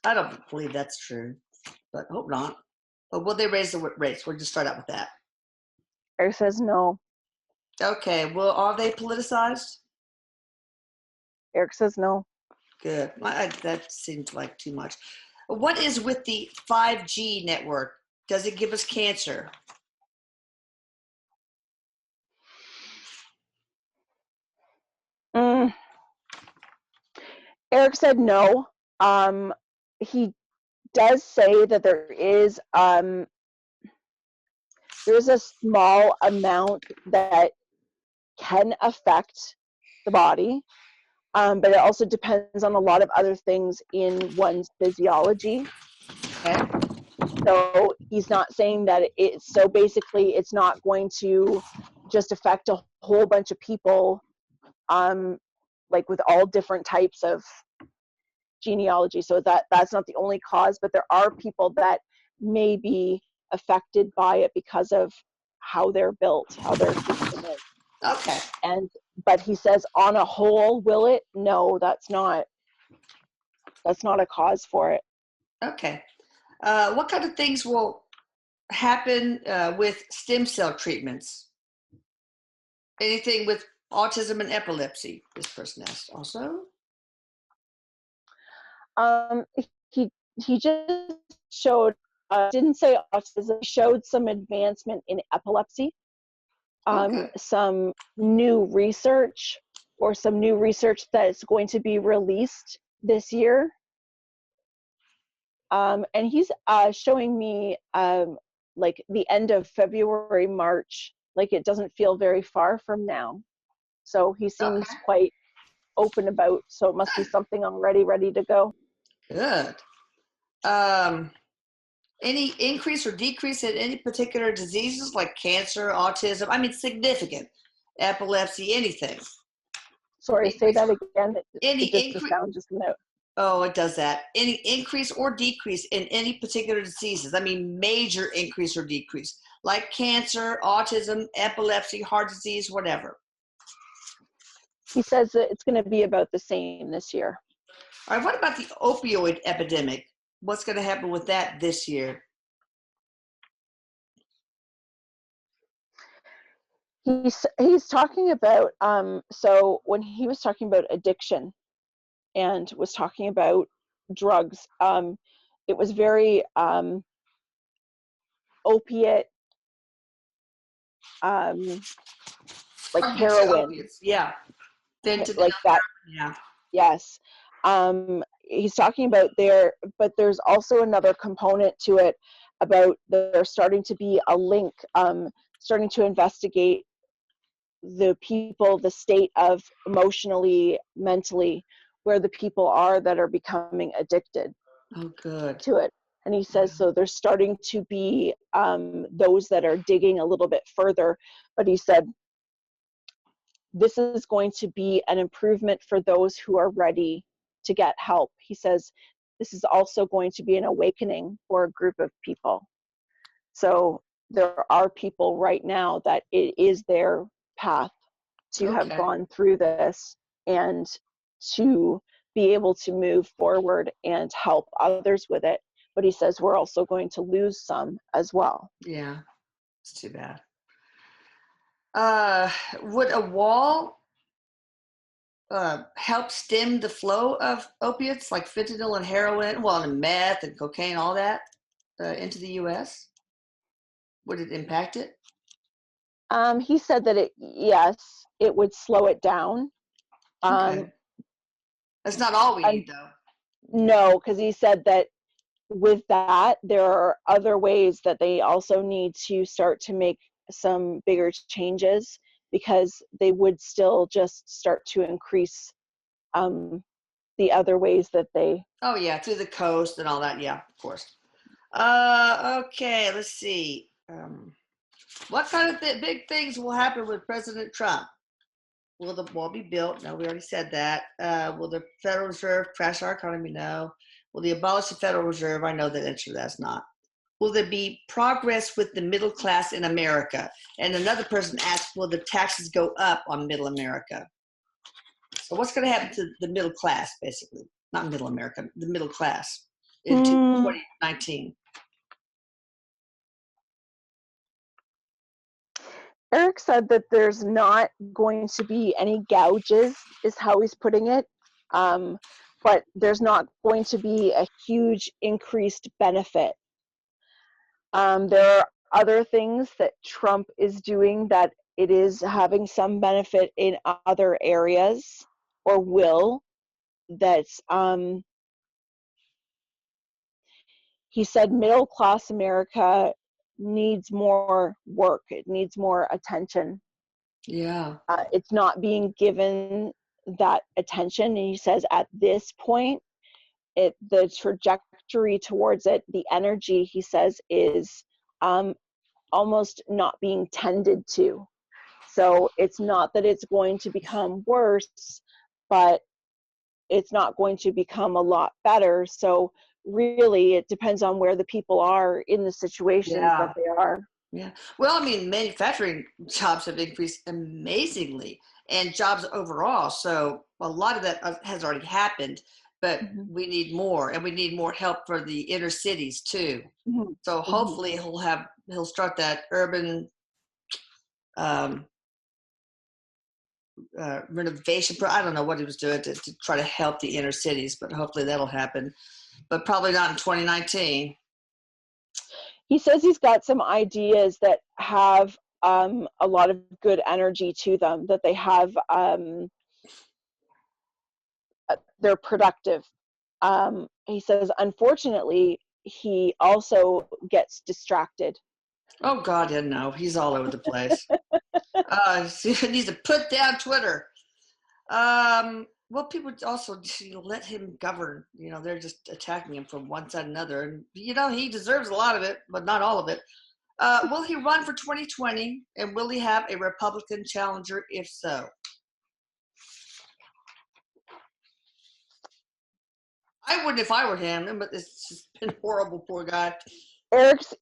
I don't believe that's true, but hope not. But will they raise the rates? We'll just start out with that. Eric says no. Okay. Well, are they politicized? Eric says no. Good. That seems like too much. What is with the 5G network? Does it give us cancer? Eric said no. He does say that there's a small amount that can affect the body, but it also depends on a lot of other things in one's physiology. Okay. So he's not saying that so basically it's not going to just affect a whole bunch of people, like with all different types of genealogy. So that's not the only cause, but there are people that may be affected by it because of how they're built, how their system is. Okay. But he says on a whole, will it? No, that's not a cause for it. Okay. What kind of things will happen with stem cell treatments? Anything with autism and epilepsy? This person asked also. He just showed, didn't say autism, showed some advancement in epilepsy. Some new research that is going to be released this year. And he's showing me like the end of February, March, like it doesn't feel very far from now. So he seems quite open about, so it must be something already ready to go. Good. Any increase or decrease in any particular diseases like cancer, autism? I mean, significant. epilepsy, anything. Sorry, say that again. Any The increase. sound just went out. Oh, it does that. Any increase or decrease in any particular diseases. I mean, major increase or decrease, like cancer, autism, epilepsy, heart disease, whatever. He says that it's going to be about the same this year. All right, what about the opioid epidemic? What's going to happen with that this year? He's talking about, so when he was talking about addiction and was talking about drugs, it was very opiate, like heroin, Opiates. Yeah. Fentanyl, like that. yeah. Yes. He's talking about but there's also another component to it about there starting to be a link, starting to investigate the people, the state of emotionally, mentally, where the people are that are becoming addicted to it. And he says, so there's starting to be those that are digging a little bit further. But he said, this is going to be an improvement for those who are ready to get help. He says, this is also going to be an awakening for a group of people. So there are people right now that it is their path to have gone through this and to be able to move forward and help others with it. But he says we're also going to lose some as well. Yeah, it's too bad. Would a wall help stem the flow of opiates like fentanyl and heroin, well, and meth and cocaine, all that, into the U.S.? Would it impact it? He said that yes, it would slow it down. Okay. That's not all we need, though. No, because he said that with that, there are other ways that they also need to start to make some bigger changes, because they would still just start to increase the other ways that they. Oh, yeah, through the coast and all that. Yeah, of course. Okay, let's see. What kind of big things will happen with President Trump? Will the wall be built? No, we already said that. Will the Federal Reserve crash our economy? No. Will they abolish the Federal Reserve? I know the answer to that's not. Will there be progress with the middle class in America? And another person asked, will the taxes go up on middle America? So what's going to happen to the middle class, basically? Not middle America, the middle class in 2019. Erik said that there's not going to be any gouges, is how he's putting it. But there's not going to be a huge increased benefit. There are other things that Trump is doing that it is having some benefit in other areas, or will. That's he said middle class America needs more work. It needs more attention. Yeah. It's not being given that attention. And he says at this point, the trajectory towards it, the energy, he says, is almost not being tended to. So it's not that it's going to become worse, but it's not going to become a lot better. So really, it depends on where the people are in the situations that they are. Yeah. Well, I mean, manufacturing jobs have increased amazingly, and jobs overall. So a lot of that has already happened, but we need more, and we need more help for the inner cities too. So hopefully he'll start that urban renovation. I don't know what he was doing to try to help the inner cities, but hopefully that'll happen. But probably not in 2019. He says he's got some ideas that have a lot of good energy to them, that they have, they're productive. He says, unfortunately, he also gets distracted. Oh, God, yeah, no, he's all over the place. He needs to put down Twitter. Well, people also let him govern. You know, they're just attacking him from one side and another. And, you know, he deserves a lot of it, but not all of it. Will he run for 2020, and will he have a Republican challenger? If so, I wouldn't if I were him, but it's just been horrible, poor guy. Eric's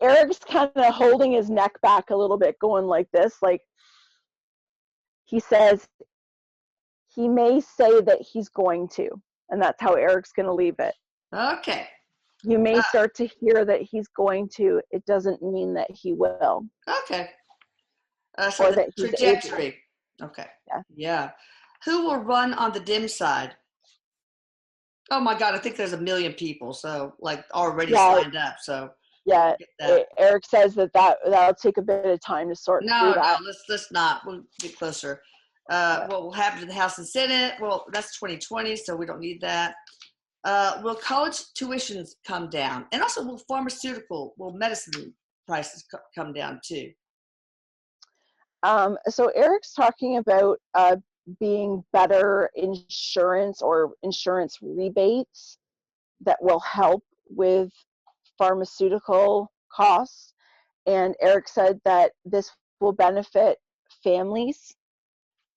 kind of holding his neck back a little bit, going like this. Like, he says he may say that he's going to, and that's how Eric's going to leave it. Okay. You may start to hear that he's going to. It doesn't mean that he will. Okay. So or the that he's trajectory. able. Okay. Yeah. Yeah. Who will run on the dim side? Oh my God, I think there's a million people, so like already signed up. So yeah, Eric says that'll take a bit of time to sort through that. No, let's not. We'll get closer. What will happen to the House and Senate? Well, that's 2020, so we don't need that. Will college tuitions come down? And also, will medicine prices come down too? So Eric's talking about being better insurance or insurance rebates that will help with pharmaceutical costs. And Eric said that this will benefit families.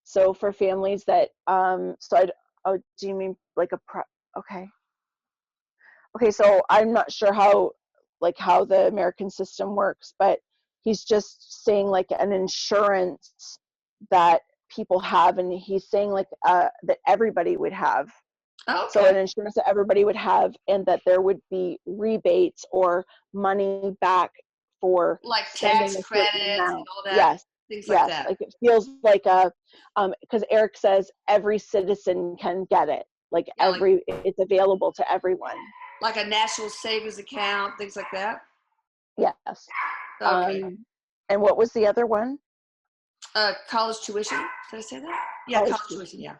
So for families that, do you mean like okay. Okay, so I'm not sure how the American system works, but he's just saying like an insurance that people have, and he's saying like that everybody would have. Okay. So an insurance that everybody would have, and that there would be rebates or money back for like tax credits and all that. Yes, things like that. Like it feels like because Eric says every citizen can get it. Like it's available to everyone. Like a national savings account, things like that. Yes. Okay. And what was the other one? College tuition. Did I say that? Yeah, college tuition. Yeah.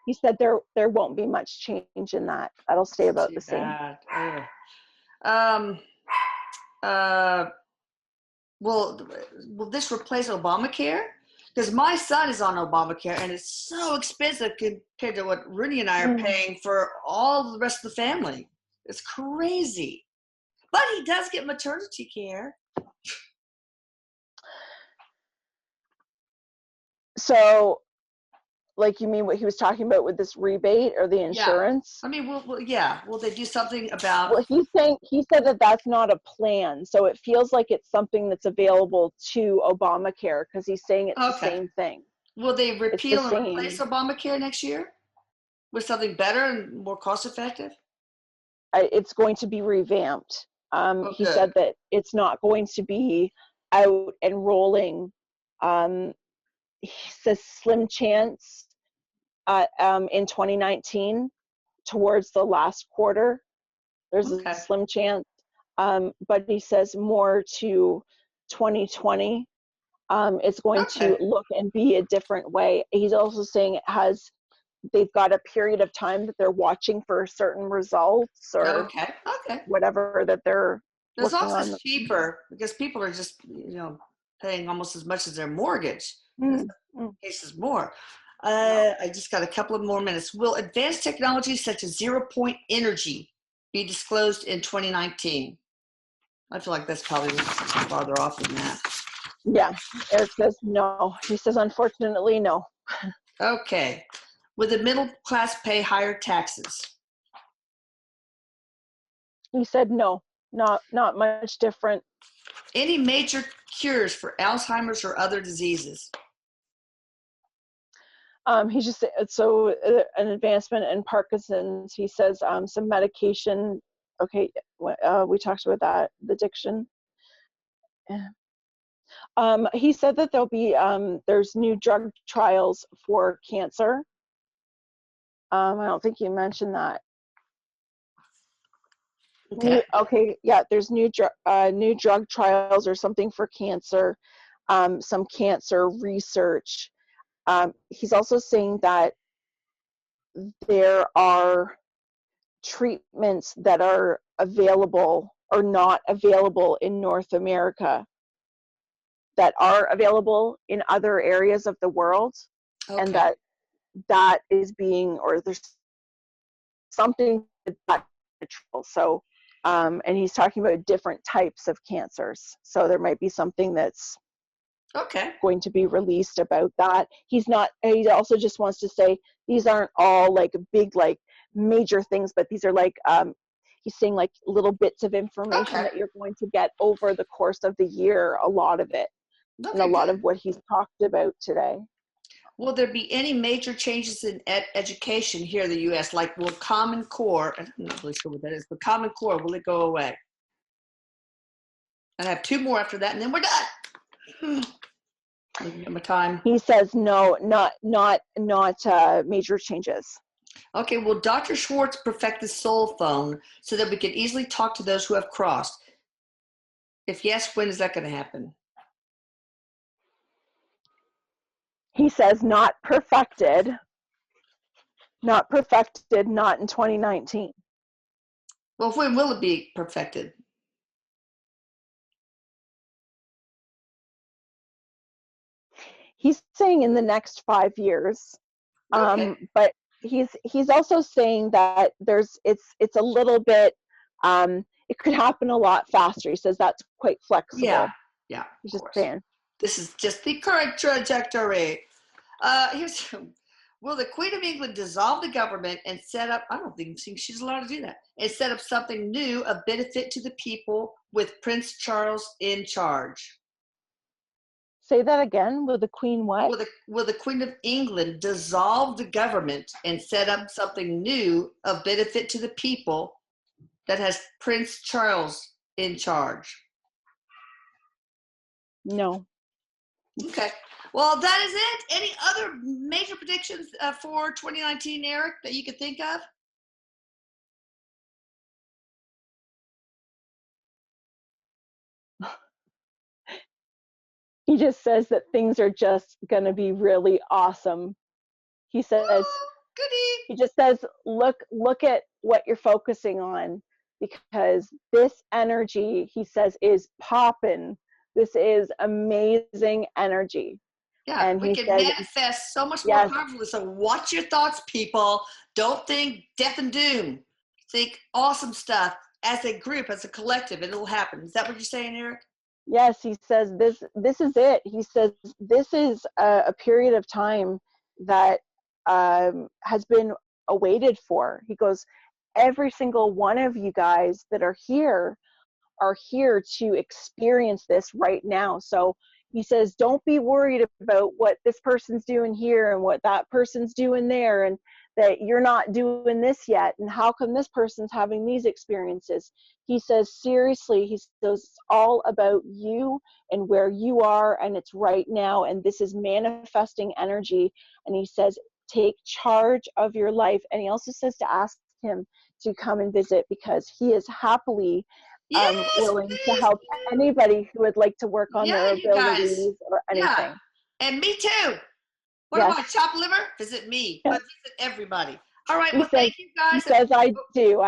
He said there won't be much change in that. That'll stay about the same. Will this replace Obamacare? Because my son is on Obamacare, and it's so expensive compared to what Rooney and I are paying for all the rest of the family. It's crazy. But he does get maternity care. So, like, you mean what he was talking about with this rebate or the insurance? Yeah. I mean, will they do something about? Well, he said that that's not a plan, so it feels like it's something that's available to Obamacare, because he's saying it's the same thing. Will they repeal and replace Obamacare next year with something better and more cost effective? It's going to be revamped. He said that it's not going to be out and rolling. He says slim chance in 2019 towards the last quarter. There's a slim chance. But he says more to 2020. It's going to look and be a different way. He's also saying they've got a period of time that they're watching for certain results or whatever that they're It's also cheaper because people are just paying almost as much as their mortgage. Cases more. I just got a couple of more minutes. Will advanced technologies such as zero-point energy be disclosed in 2019? I feel like that's probably farther off than that. Yeah, Eric says no. He says, unfortunately, no. Okay. Will the middle class pay higher taxes? He said no, not much different. Any major cures for Alzheimer's or other diseases? He just an advancement in Parkinson's. He says some medication. Okay, we talked about that. The addiction. He said that there's new drug trials for cancer. I don't think you mentioned that. There's new drug trials or something for cancer, some cancer research. He's also saying that there are treatments that are available or not available in North America that are available in other areas of the world, and that is being, or there's something that's so And he's talking about different types of cancers. So there might be something that's going to be released about that. He also just wants to say these aren't all like big, like major things, but these are like, he's saying like little bits of information that you're going to get over the course of the year, a lot of it, and a lot of what he's talked about today. Will there be any major changes in education here in the U.S.? Like, will Common Core, I'm not really sure what that is, but Common Core, will it go away? I have 2 more after that, and then we're done. Looking at my time. He says no, not major changes. Okay, will Dr. Schwartz perfect the soul phone so that we can easily talk to those who have crossed? If yes, when is that going to happen? He says not perfected, not in 2019. Well, when will it be perfected? He's saying in the next 5 years. But he's also saying that it's a little bit, it could happen a lot faster. He says that's quite flexible. Yeah. He's just saying. This is just the current trajectory. Will the Queen of England dissolve the government and set up, I don't think she's allowed to do that, and set up something new of benefit to the people with Prince Charles in charge? Say that again. Will the Queen what? Will the Queen of England dissolve the government and set up something new of benefit to the people that has Prince Charles in charge? No. Okay. Well, that is it. Any other major predictions for 2019, Eric, that you could think of? He just says that things are just going to be really awesome. He says, he just says, look at what you're focusing on, because this energy, he says, is popping. This is amazing energy. Yeah, and we can manifest so much more powerfully. So watch your thoughts, people. Don't think death and doom. Think awesome stuff as a group, as a collective, and it'll happen. Is that what you're saying, Eric? Yes, he says this is it. He says this is a period of time that has been awaited for. He goes, every single one of you guys that are here to experience this right now. So he says, don't be worried about what this person's doing here and what that person's doing there, and that you're not doing this yet, and how come this person's having these experiences. He says, seriously, he says, it's all about you and where you are, and it's right now, and this is manifesting energy. And he says, take charge of your life. And he also says to ask him to come and visit, because he is happily willing to help anybody who would like to work on their abilities or anything. Yeah. And me too. What am I, chopped liver? Visit me, but visit everybody. All right, well, thank you guys. He says, I do.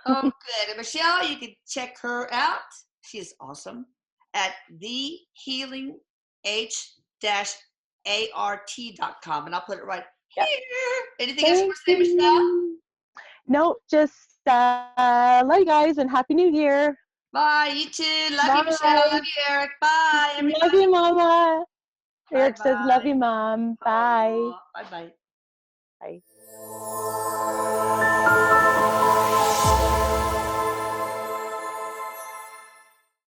Oh, good. And Michelle, you can check her out. She is awesome at thehealing-art.com. And I'll put it right here. Anything else you want to say, Michelle? No, just love you guys and Happy New Year. Bye. You too. Love you, Michelle. Love you, Eric. Bye, everybody. Love you, Mama. Bye, Eric says, love you, Mom. Bye. Bye-bye. Bye.